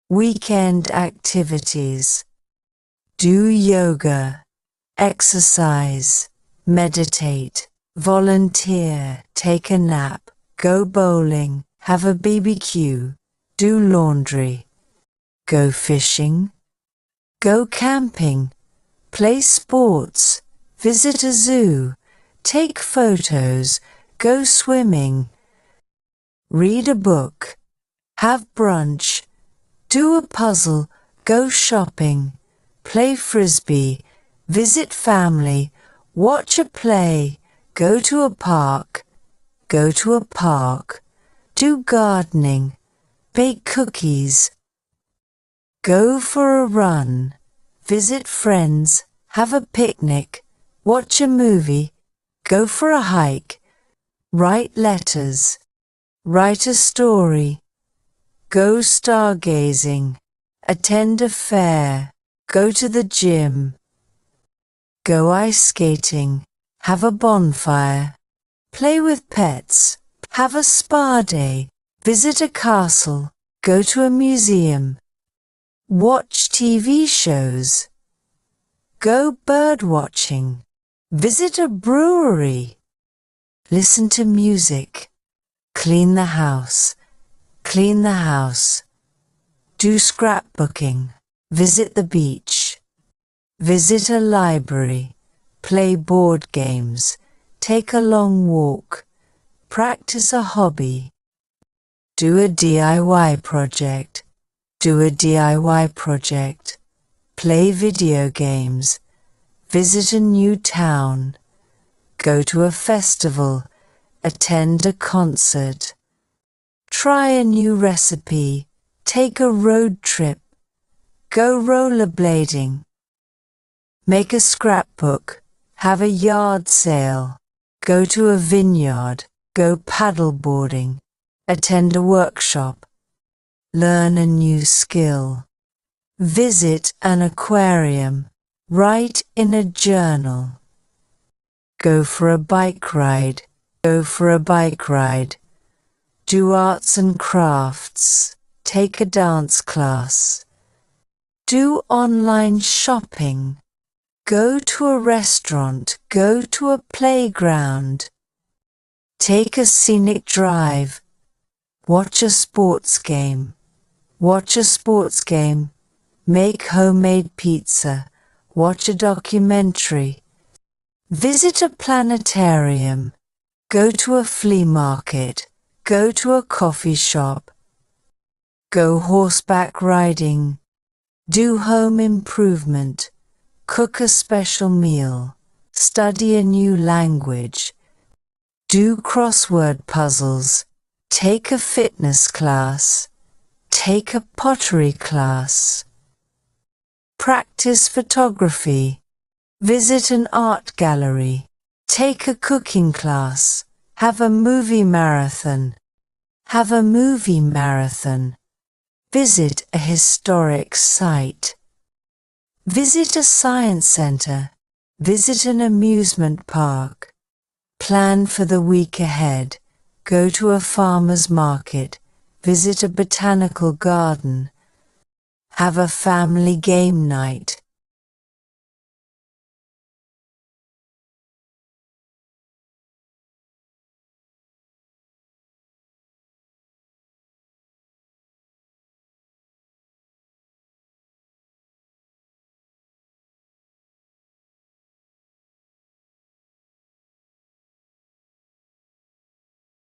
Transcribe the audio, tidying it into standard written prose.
Weekend activities. Do yoga, exercise, meditate, volunteer, take a nap, go bowling, have a BBQ, do laundry, go fishing, go camping, play sports, visit a zoo, take photos, go swimming, read a book, have brunch, do a puzzle, go shopping, play frisbee, visit family, watch a play, go to a park, do gardening, bake cookies, go for a run, visit friends, have a picnic, watch a movie, go for a hike, write letters, write a story, go stargazing, attend a fair, go to the gym, go ice skating, have a bonfire, play with pets, have a spa day, visit a castle, go to a museum, watch TV shows, go bird watching, visit a brewery, listen to music, clean the house, do scrapbooking, visit the beach, visit a library, play board games, take a long walk, practice a hobby, do a DIY project, play video games, visit a new town, go to a festival, attend a concert, try a new recipe, take a road trip, go rollerblading, make a scrapbook, have a yard sale, go to a vineyard, go paddleboarding, attend a workshop, learn a new skill, visit an aquarium, write in a journal, go for a bike ride, do arts and crafts, take a dance class, do online shopping, go to a restaurant, go to a playground, take a scenic drive, watch a sports game, make homemade pizza, watch a documentary, visit a planetarium, go to a flea market, go to a coffee shop, go horseback riding, do home improvement, cook a special meal, study a new language, do crossword puzzles, take a fitness class, take a pottery class, practice photography, visit an art gallery, take a cooking class, have a movie marathon, visit a historic site, visit a science center, visit an amusement park, plan for the week ahead, go to a farmer's market, visit a botanical garden, have a family game night,